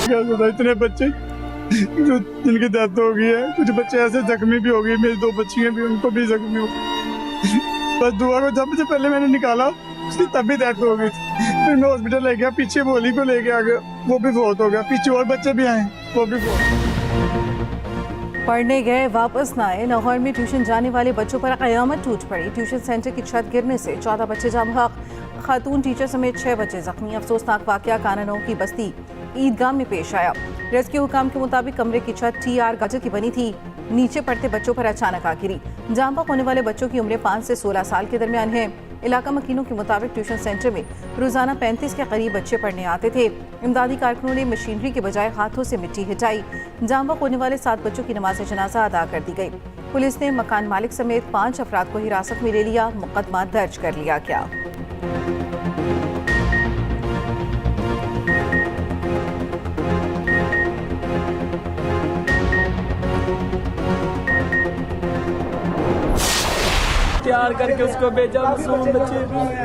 इतने बच्चे जो जिनकी डेथ हो गई है, कुछ बच्चे ऐसे जख्मी भी हो गए, मेरी 2 बच्चियां भी, उनको भी जख्मी हो गई। बस दुआ को जब से पहले मैंने निकाला उसकी तब भी डेथ हो गई थी। फिर मैं हॉस्पिटल ले गया, पीछे बोली को लेके आ गया, वो भी फौत हो गया। पीछे और बच्चे भी आए, वो भी फौत। पढ़ने गए वापस न आए, लाहौर में ट्यूशन जाने वाले बच्चों पर क़यामत टूट पड़ी। ट्यूशन सेंटर की छत गिरने से 14 बच्चे जाम हक, खातून टीचर समेत 6 बच्चे जख्मी। अफसोसनाक वाकया काननौ की बस्ती ईदगाह में पेश आया। रेस्क्यू हुकाम के मुताबिक कमरे की छत TR गाजर की बनी थी, नीचे पड़ते बच्चों पर अचानक आ गिरी। जाम हक होने वाले बच्चों की उम्रें 5 से 16 साल के दरमियान है। इलाका मकीनों के मुताबिक ट्यूशन सेंटर में रोजाना 35 के करीब बच्चे पढ़ने आते थे। इमदादी कारकुनों ने मशीनरी के बजाय हाथों से मिट्टी हटाई। जाम बहक होने वाले 7 बच्चों की नमाज जनाजा अदा कर दी गई। पुलिस ने मकान मालिक समेत 5 अफराद को हिरासत में ले लिया, मुकदमा दर्ज कर लिया गया। तैयार करके उसको भेजा मासूम बच्चे,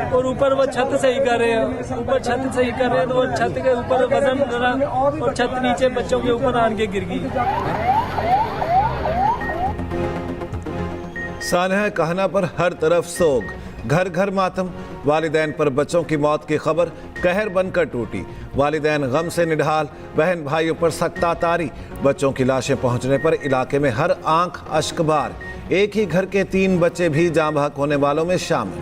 और ऊपर वो छत सही कर रहे हैं, ऊपर छत सही कर रहे हैं तो वो छत के ऊपर वजन डरा और छत नीचे बच्चों के ऊपर आन के गिर गई। सानहा कहना पर हर तरफ सोग, घर घर मातम। वालिदैन पर बच्चों की मौत की खबर कहर बनकर टूटी। वालिदैन गम से निढाल, बहन भाइयों पर सख्ता तारी। बच्चों की लाशें पहुंचने पर इलाके में हर आंख अश्कबार। एक ही घर के 3 बच्चे भी जाम बहक होने वालों में शामिल।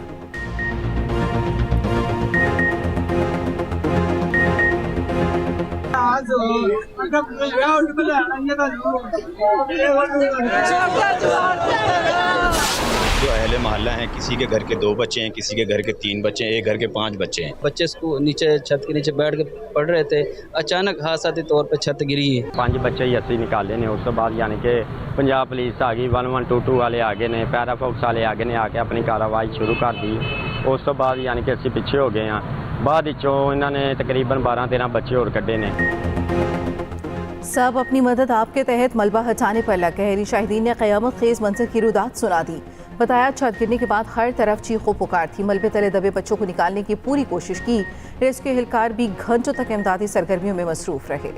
जो अहले मोहल्ला हैं, किसी के घर के 2 बच्चे हैं, किसी के घर के 3 बच्चे हैं, एक घर के 5 बच्चे हैं। बच्चे स्कूल नीचे छत के नीचे बैठ के पढ़ रहे थे, अचानक हादसाती तौर पे छत गिरी है। 5 बच्चे ही असली निकाले ने। उस बाद यानी कि पंजाब पुलिस आ गई, 112 वाले आगे ने, पैरा फोर्स वाले आगे ने आके अपनी कार्रवाई शुरू कर दी। उस तो बाद यानी कि असं पिछे हो गए हैं। बाद इन्होंने तकरीबन 12-13 बच्चे और कड्ढे ने। सब अपनी मदद आपके तहत मलबा हटाने पर लग गए। शाहिदीन ने क़यामत खेज मंजर की रुदात सुना दी। बताया छत गिरने के बाद हर तरफ चीखों पुकार थी। मलबे तले दबे बच्चों को निकालने की पूरी कोशिश की। रेस्क्यू एहलकार भी घंटों तक इमदादी सरगर्मियों में मसरूफ रहे।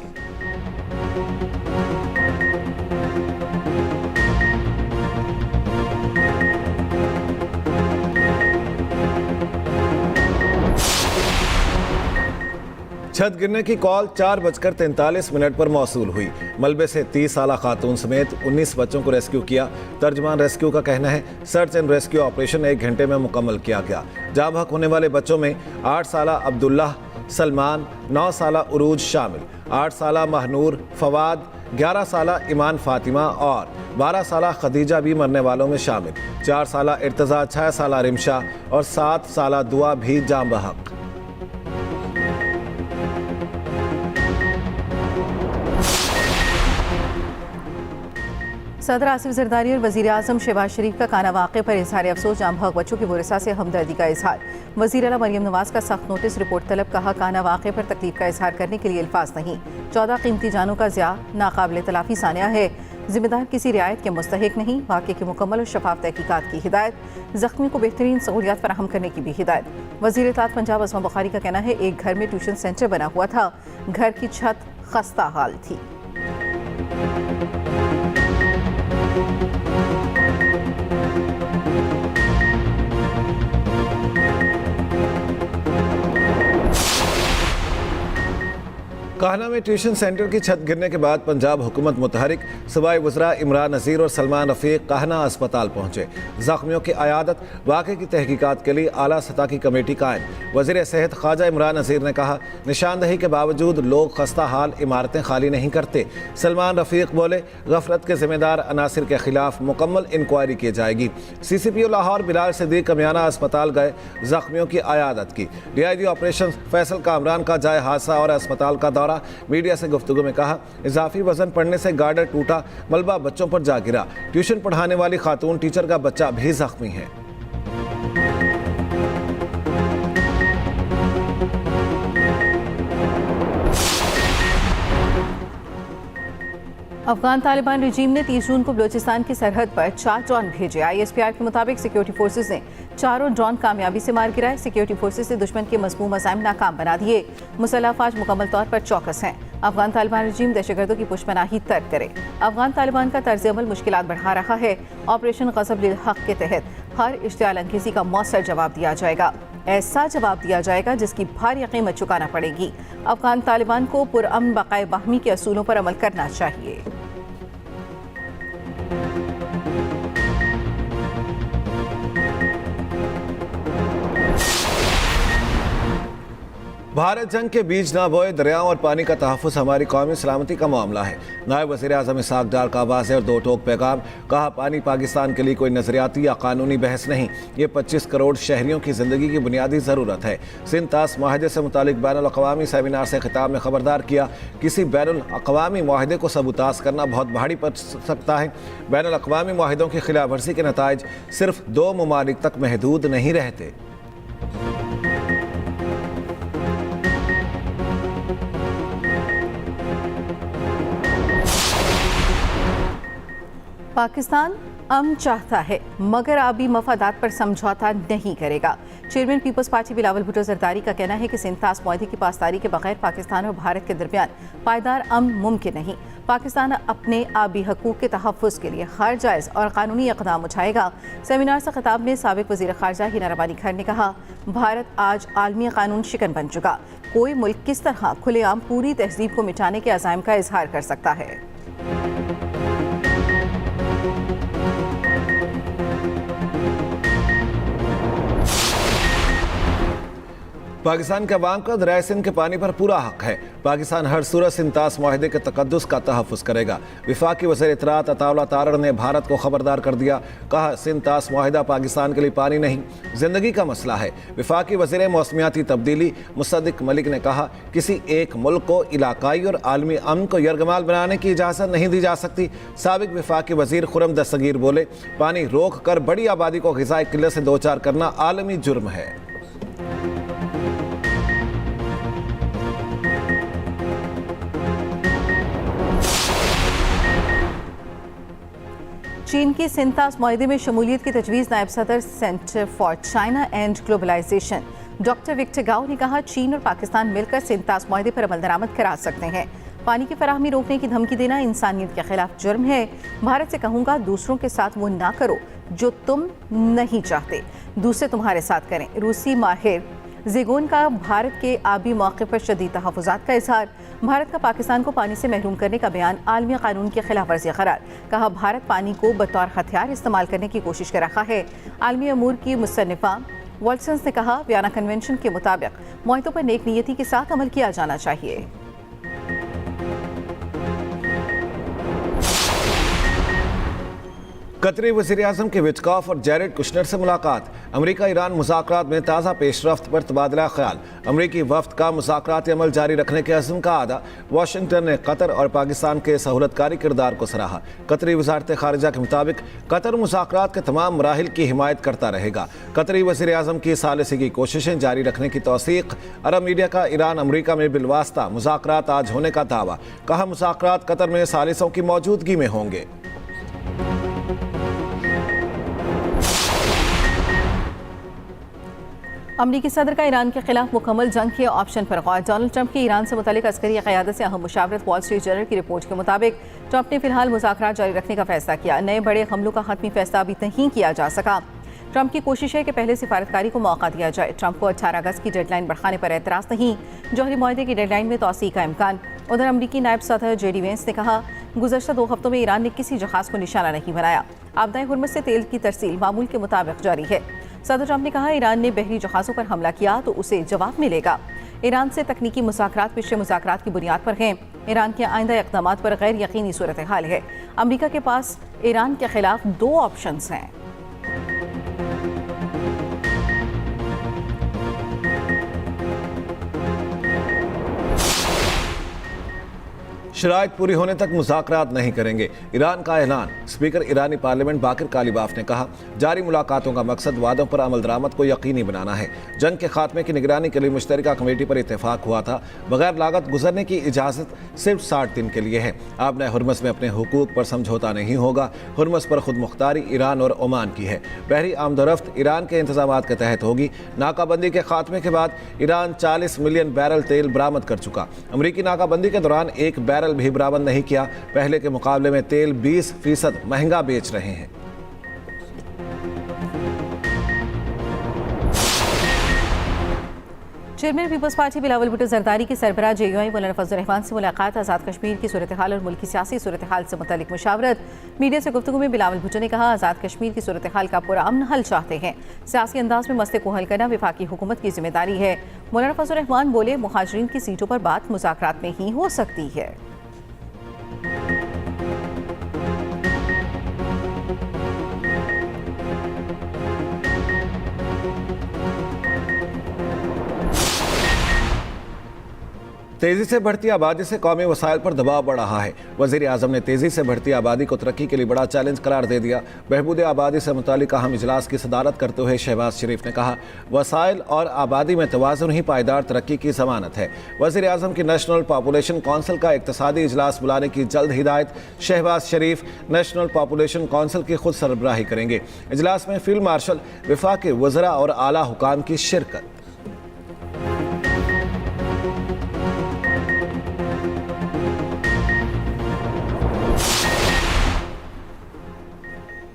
छत गिरने की कॉल 4:43 पर मौसूल हुई। मलबे से 30 साला खातून समेत 19 बच्चों को रेस्क्यू किया। तर्जमान रेस्क्यू का कहना है सर्च एंड रेस्क्यू ऑपरेशन 1 घंटे में मुकम्मल किया गया। जाम बहक होने वाले बच्चों में 8 साला अब्दुल्लाह सलमान, 9 साला उरूज शामिल, 8 साला महनूर फवाद, 11 साला ईमान फातिमा और 12 साला खदीजा भी मरने वालों में शामिल। 4 साला इर्तज़ा, 6 साला रिमशा और 7 साला दुआ भी जाम बहक। सदर आसिफ जरदारी और वज़ीर आज़म शहबाज शरीफ का काना वाक़े पर इज़हार अफसोस। जाम बहक बच्चों के वरसा से हमदर्दी का इजहार। वज़ीर आला मरियम नवाज़ का सख्त नोटिस, रिपोर्ट तलब। कहा काना वाक़े पर तकलीफ का इजहार करने के लिए अल्फाज नहीं। 14 कीमती जानों का ज़िया नाकाबिल तलाफ़ी सानिया है। जिम्मेदार किसी रियायत के मुस्तहिक नहीं। वाक़े की मुकम्मल और शफाफ तहकीकात की हिदायत। ज़ख्मी को बेहतरीन सहूलियात फराहम करने की भी हिदायत। वज़ीर इत्तलात पंजाब असमा बुखारी का कहना है एक घर में ट्यूशन सेंटर बना हुआ था, घर की छत खस्ता हाल थी। कान्हा में ट्यूशन सेंटर की छत गिरने के बाद पंजाब हुकूमत मुतहरिक। सूबाई वज़रा इमरान नज़ीर और सलमान रफ़ीक कान्हा अस्पताल पहुँचे। ज़ख्मियों की अयादत, वाक़े की तहकीकात के लिए आला सतह की कमेटी कायम। वज़ीर सेहत ख्वाजा इमरान नज़ीर ने कहा निशानदही के बावजूद लोग खस्ता हाल इमारतें खाली नहीं करते। सलमान रफ़ीक बोले गफलत के ज़िम्मेदार अनासिर के खिलाफ मुकम्मल इंक्वायरी की जाएगी। CCPO लाहौर बिलाल सिद्दीक कमियाना अस्पताल गए, ज़ख्मियों की अयादत की। DIG ऑपरेशन फैसल कामरान का जाए हादसा और अस्पताल का दौरा। मीडिया से गुफ्तगू में कहा इजाफी वजन पड़ने से गार्डर टूटा, मलबा बच्चों पर जा गिरा। ट्यूशन पढ़ाने वाली खातून टीचर का बच्चा भी जख्मी है। अफगान तालिबान रजीम ने 30 जून को बलूचिस्तान की सरहद पर 4 ड्रोन भेजे। ISPR के मुताबिक सिक्योरिटी फोर्सेज ने 4 ड्रोन कामयाबी से मार गिराए। सिक्योरिटी फोर्सेज ने दुश्मन के मज़मूम अज़ाइम नाकाम बना दिए। मुसल्लह अफवाज मुकम्मल तौर पर चौकस हैं। अफगान तालिबान रजीम दहशतगर्दों की पुशपनाही तर्क करे। अफगान तालिबान का तर्ज अमल मुश्किलात बढ़ा रहा है। ऑपरेशन ग़ज़ब लिल हक़ के तहत हर इश्तियाल अंगेज़ी का मौसर जवाब दिया जाएगा। ऐसा जवाब दिया जाएगा जिसकी भारी कीमत चुकाना पड़ेगी। अफगान तालिबान को पुरअमन बक़ाए बाहमी के असूलों पर अमल करना चाहिए। भारत जंग के बीज ना बोए, दरियाओं और पानी का तहफ़्फ़ुज़ हमारी कौमी सलामती का मामला है। नायब वज़ीर आज़म इसहाक़ डार का आवाज़ है और 2 टोक पैगाम। कहा, पानी पाकिस्तान के लिए कोई नज़रियाती या कानूनी बहस नहीं, ये 25 करोड़ शहरियों की ज़िंदगी की बुनियादी ज़रूरत है। सिंध तास माहदे से मुतालिक बैनुल-अक़वामी सेमिनार से खिताब में खबरदार किया, किसी बैनुल-अक़वामी माहदे को सबूताज़ करना बहुत भारी पड़ सकता है। बैनुल-अक़वामी माहदों की खिलाफ वर्जी के नताइज सिर्फ 2 ममालिक तक महदूद नहीं रहते। पाकिस्तान अमन चाहता है मगर आबी मफादात पर समझौता नहीं करेगा। Chairman peoples party Bilawal Bhutto Zardari का कहना है कि सिंध तास मुआहदे की पासदारी के बगैर पाकिस्तान और भारत के दरमियान पायदार अमन मुमकिन नहीं। पाकिस्तान अपने आबी हकूक़ के तहफ़्फ़ुज़ के लिए हर जायज़ और कानूनी इक़दाम उठाएगा। सेमिनार से खिताब में साबिक़ वज़ीर ख़ारजा हिना रबानी खान ने कहा, भारत आज आलमी कानून शिकन बन चुका। कोई मुल्क किस तरह खुलेआम पूरी तहज़ीब को मिटाने के अज़ाइम का इजहार कर सकता है। पाकिस्तान के अवाम का दरिया सिंध के पानी पर पूरा हक है। पाकिस्तान हर सूरत सिंध तास मुआहदे के तकद्दुस का तहफ़्फ़ुज़ करेगा। वफाकी वज़ीर इत्तलात अताउल्लाह तारड़ ने भारत को खबरदार कर दिया। कहा, सिंध तास मुआहदा पाकिस्तान के लिए पानी नहीं, ज़िंदगी का मसला है। वफाकी वज़ीर मौसमियाती तब्दीली मुसद्दिक़ मलिक ने कहा, किसी एक मुल्क को इलाकाई और आलमी अमन को यरगमाल बनाने की इजाज़त नहीं दी जा सकती। साबिक़ वफाकी वज़ीर खुर्रम दस्तगीर बोले, पानी रोक कर बड़ी आबादी को ग़िज़ाई किल्लत से 2-4 करना आलमी जुर्म है। चीन की सिंध तास मुआहदे में शमूलियत की तजवीज़ नायब सदर centre for China and globalization doctor Victor Gao ने कहा, चीन और पाकिस्तान मिलकर सिंध तास मुआहदे पर अमल दरामद करा सकते हैं। पानी की फराहमी रोकने की धमकी देना इंसानियत के खिलाफ जुर्म है। भारत से कहूँगा, दूसरों के साथ वो ना करो जो तुम नहीं चाहते दूसरे तुम्हारे साथ करें। रूसी माहिर ज़ेगोन का भारत के आबी मौक़े पर शदीद तहफ़्फ़ुज़ात का इज़हार। भारत का पाकिस्तान को पानी से महरूम करने का बयान आलमी कानून की खिलाफ वर्जी करार। कहा, भारत पानी को बतौर हथियार इस्तेमाल करने की कोशिश कर रहा है। आलमी अमूर की मुसन्निफ़ा वॉल्सन्स ने कहा, वियना कन्वेंशन के मुताबिक मुआहदों पर नेक नीयती के साथ अमल किया जाना चाहिए। कतरी वज़ीर आज़म के विटकॉफ और जैरेड कुशनर से मुलाकात। अमरीका ईरान मुज़ाकरात में ताज़ा पेशरफ्त पर तबादला ख्याल। अमरीकी वफ़द का मुज़ाकराती अमल जारी रखने के अज़्म का आदा। वाशिंगटन ने कतर और पाकिस्तान के सहूलतकारी किरदार को सराहा। कतरी वज़ारत ख़ारिजा के मुताबिक कतर मुज़ाकरात के तमाम मराहिल की हिमायत करता रहेगा। कतरी वज़ीर आज़म की सालिसी की कोशिशें जारी रखने की तौसीक़। अरब मीडिया का ईरान अमरीका में बिलवास्ता मुज़ाकरात आज होने का दावा। कहा, मुज़ाकरात कतर में सालिसों की मौजूदगी में होंगे। अमरीकी सदर का ईरान के खिलाफ मुकम्मल जंग के ऑप्शन पर गौर। डोनाल्ड ट्रंप की ईरान से मुतालिक अस्करी क़यादत से अहम मुशावरत। वॉल स्ट्रीट जर्नल की रिपोर्ट के मुताबिक ट्रंप ने फिलहाल मुज़ाकरात जारी रखने का फैसला किया। नए बड़े हमलों का हतमी फैसला अभी नहीं किया जा सका। ट्रंप की कोशिश है कि पहले सिफारतकारी को मौका दिया जाए। ट्रंप को 18 अगस्त की डेडलाइन बढ़ाने पर एतराज़ नहीं। जौहरी मुआहदे की डेडलाइन में तोसी का इम्कान। उधर अमरीकी नायब सदर JD वेंस ने कहा, गुज़श्ता 2 हफ्तों में ईरान ने किसी जहाज़ को निशाना नहीं बनाया। आपदाए हुर्मुज़ से तेल की तरसील मामूल के मुताबिक जारी है। सदर ट्रंप ने कहा, ईरान ने बहरी जहाज़ों पर हमला किया तो उसे जवाब मिलेगा। ईरान से तकनीकी मुज़ाकरात पिछले मुज़ाकरात की बुनियाद पर हैं। ईरान के आइंदा इक़दामात पर गैर यकीनी सूरत हाल है। अमरीका के पास ईरान के खिलाफ 2 ऑप्शंस हैं। शराइत पूरी होने तक मुज़ाकरात नहीं करेंगे, ईरान का ऐलान। स्पीकर ईरानी पार्लियामेंट बाकिर कालिबाफ ने कहा, जारी मुलाकातों का मकसद वादों पर अमल दरामद को यकीनी बनाना है। जंग के खात्मे की निगरानी के लिए मुश्तरका कमेटी पर इत्तेफाक हुआ था। बगैर लागत गुजरने की इजाज़त सिर्फ 60 दिन के लिए है। अब नए हुर्मस में अपने हुकूक पर समझौता नहीं होगा। हुर्मस पर खुद मुख्तारी ईरान और ओमान की है। बहरी आमदोरफ्त ईरान के इंतजामात के तहत होगी। नाकाबंदी के खात्मे के बाद ईरान 40 मिलियन बैरल तेल बरामद कर चुका। अमरीकी नाकाबंदी के दौरान एक बैरल भी बरामद नहीं किया। पहले के मुकाबले में तेल 20% महंगा बेच रहे हैं। Chairman peoples party Bilawal Bhutto Zardari के सरबराह JUI मौलाना फजल रहमान से मुलाकात। आज़ाद कश्मीर की सूरत हाल और मुल्क की सियासी सूरत हाल से मुतालिक मुशावरत। मीडिया से गुफ्तगू में बिलावल भुट्टो ने कहा, आज़ाद कश्मीर की सूरत हाल का पूरा अमन हल चाहते हैं। सियासी अंदाज में मसले को हल करना वफाकी हुकूमत की जिम्मेदारी है। मौलाना फजल रहमान बोले, मुहाजिरीन की सीटों पर बात मुज़ाकरात में ही हो सकती है। तेजी से बढ़ती आबादी से कौमी वसाइल पर दबाव बढ़ रहा है। वज़ीर आज़म ने तेजी से बढ़ती आबादी को तरक्की के लिए बड़ा चैलेंज करार दे दिया। बहबूद आबादी से मुतालिक अहम इजलास की सदारत करते हुए शहबाज शरीफ ने कहा, वसाइल और आबादी में तवाज़ुन ही पायदार तरक्की की ज़मानत है। वज़ीर आज़म की नेशनल पॉपुलेशन कौंसिल का इक़्तिसादी इजलास बुलाने की जल्द हिदायत। शहबाज शरीफ नेशनल पॉपुलेशन कौंसिल की खुद सरबराही करेंगे। इजलास में फील्ड मार्शल, वफाकी वज़रा और आला हुकाम की शिरकत।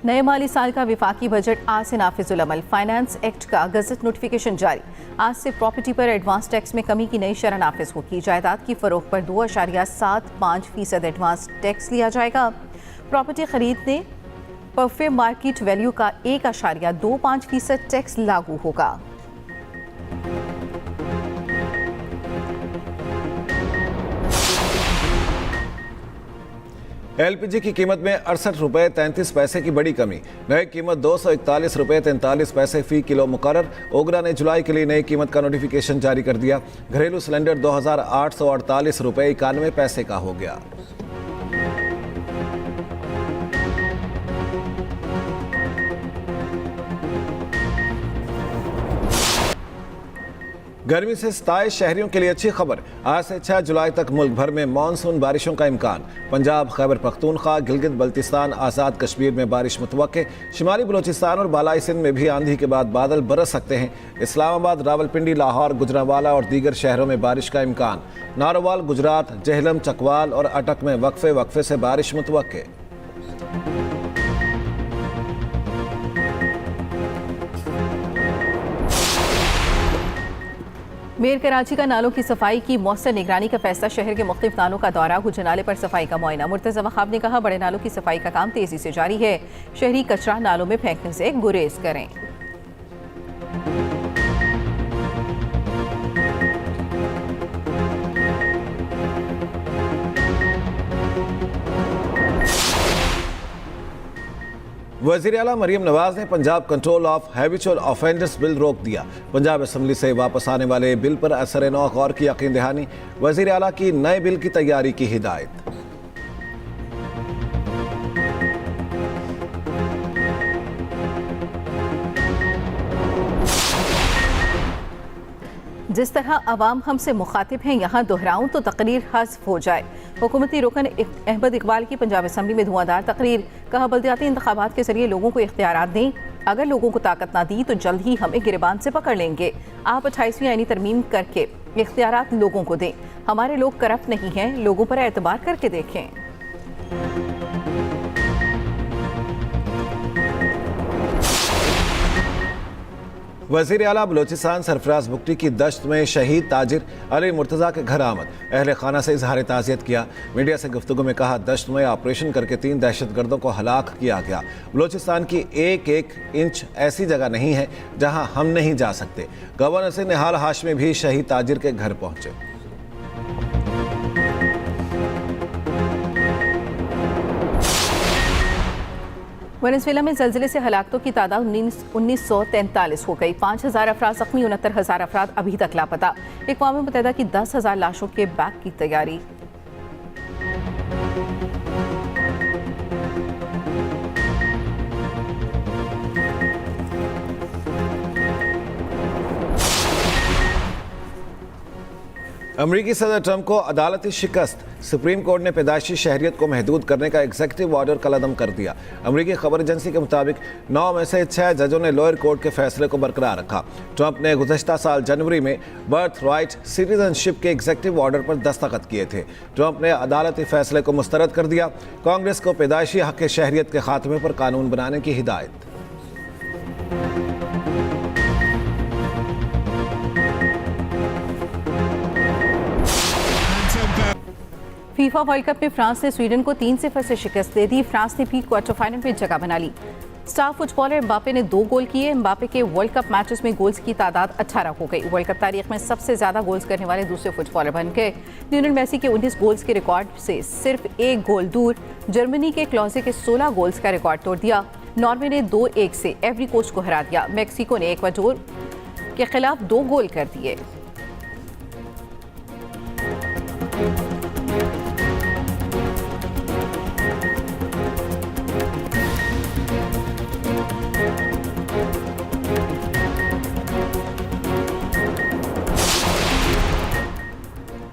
नए माली साल का विफाकी बजट आज से नाफिजुल अमल। फाइनेंस एक्ट का गजट नोटिफिकेशन जारी। आज से प्रॉपर्टी पर एडवांस टैक्स में कमी की नई शरह नाफिज होगी। जायदाद की फरोख्त पर 2.75% एडवांस टैक्स लिया जाएगा। प्रॉपर्टी खरीदने पर फेयर मार्केट वैल्यू का 1.25% टैक्स लागू होगा। LPG की कीमत में 68 रुपये 33 पैसे की बड़ी कमी। नई कीमत 241 रुपये 43 पैसे फी किलो मुकर्रर। ओगरा ने जुलाई के लिए नई कीमत का नोटिफिकेशन जारी कर दिया। घरेलू सिलेंडर 2848 रुपये 91 पैसे का हो गया। गर्मी से सताए शहरियों के लिए अच्छी खबर। आज से 6 जुलाई तक मुल्क भर में मानसून बारिशों का इम्कान। पंजाब, खैबर पख्तूनख्वा, गिलगित बल्तिस्तान, आज़ाद कश्मीर में बारिश मुतवक्के। शिमाली बलोचिस्तान और बालाई सिंध में भी आंधी के बाद बादल बरस सकते हैं। इस्लामाबाद, रावलपिंडी, लाहौर, गुजरांवाला और दीगर शहरों में बारिश का इम्कान। नारोवाल, गुजरात, जहलम, चकवाल और अटक में वक्फे वक्फे से बारिश मुतवक्के। मेयर कराची का नालों की सफाई की मौसर निगरानी का फैसला। शहर के मुख्तलिफ नालों का दौरा, गुजर नाले पर सफाई का मुआयना। मुर्तज़ा वहाब ने कहा, बड़े नालों की सफाई का काम तेजी से जारी है। शहरी कचरा नालों में फेंकने से गुरेज करें। वज़ीर आला मरियम नवाज ने Punjab control of habitual offenders bill रोक दिया। पंजाब असम्बली से वापस आने वाले बिल पर असर नौ गौर की यकीन दहानी। वज़ीर आला की नए बिल की तैयारी की हिदायत। जिस तरह अवाम हमसे मुखातिब हैं, यहाँ दोहराऊं तो तकरीर हज़फ हो जाए। हुकूमती रुकन अहमद इकबाल की पंजाब असम्बली में धुआंधार तकरीर। कहा, बल्दियाती इंतखाबात के जरिए लोगों को इख्तियारात दें। अगर लोगों को ताकत ना दी तो जल्द ही हमें गिरबान से पकड़ लेंगे। आप 28वीं आईनी तरमीम करके इख्तियारात लोगों को दें। हमारे लोग करप्ट नहीं हैं, लोगों पर एतबार करके देखें। वज़ीर आला बलोचिस्तान सरफराज बुगटी की दश्त में शहीद ताजिर अली मुर्तज़ा के घर आमद। अहले खाना से इजहार ताज़ियत किया। मीडिया से गुफ्तगू में कहा, दश्त में ऑपरेशन करके 3 दहशतगर्दों को हलाक किया गया। बलोचिस्तान की एक इंच ऐसी जगह नहीं है जहां हम नहीं जा सकते। गवर्नर से निहाल हाशमी भी शहीद ताजिर के घर पहुंचे। वेनेजुएला में जल्जले से हलाकतों की तादाद 1943 हो गई। 5000 अफराद जख्मी, 69,000 अफराद अभी तक लापता। अक़वाम मुत्तहिदा की 10,000 लाशों के बैग की तैयारी। अमरीकी सदर ट्रंप को अदालती शिकस्त। सुप्रीम कोर्ट ने पैदाइशी शहरियत को महदूद करने का एग्जीक्यूटिव ऑर्डर कलअदम कर दिया। अमरीकी खबर एजेंसी के मुताबिक 9 में से 6 जजों ने लोअर कोर्ट के फैसले को बरकरार रखा। ट्रंप ने गुज़श्ता साल जनवरी में बर्थ राइट सिटीजनशिप के एग्जीक्यूटिव ऑर्डर पर दस्तखत किए थे। ट्रंप ने अदालती फैसले को मुस्तरद कर दिया। कांग्रेस को पैदाइशी हक़ शहरियत के खात्मे पर कानून बनाने की हिदायत। फीफा वर्ल्ड कप में फ्रांस ने स्वीडन को 3-0 से शिकस्त दे दी। फ्रांस ने भी क्वार्टर फाइनल में जगह बना ली। स्टार फुटबॉलर एम्बापे ने 2 गोल किए। एम्बापे के वर्ल्ड कप मैचेस में गोल्स की तादाद 18 हो गई। वर्ल्ड कप तारीख में सबसे ज्यादा गोल्स करने वाले दूसरे फुटबॉलर बन गए। लियोनेल मेसी के 19 गोल्स के रिकॉर्ड से सिर्फ 1 गोल दूर जर्मनी के क्लॉजे के 16 गोल्स का रिकॉर्ड तोड़ दिया। नॉर्वे ने 2-1 से एवरी कोस्ट को हरा दिया। मैक्सिको ने इक्वाडोर के खिलाफ 2 गोल कर दिए।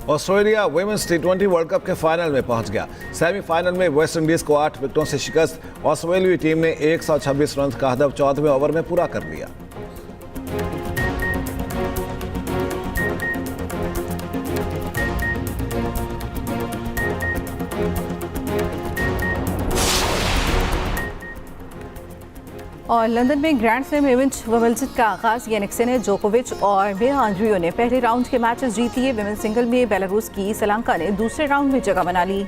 Australia women's T20 world cup के फाइनल में पहुंच गया। सेमीफाइनल में वेस्ट इंडीज को 8 विकेटों से शिकस्त। ऑस्ट्रेलियाई टीम ने 126 रन का हदफ 14वें ओवर में पूरा कर लिया। और लंदन में ग्रैंड स्लैम इवेंट विमेंस का आगाज। यानिक सिनर, जोकोविच और मिया आंद्रियो ने पहले राउंड के मैचेस जीत लिए। विमेंस सिंगल में बेलारूस की सलांका ने दूसरे राउंड में जगह बना ली।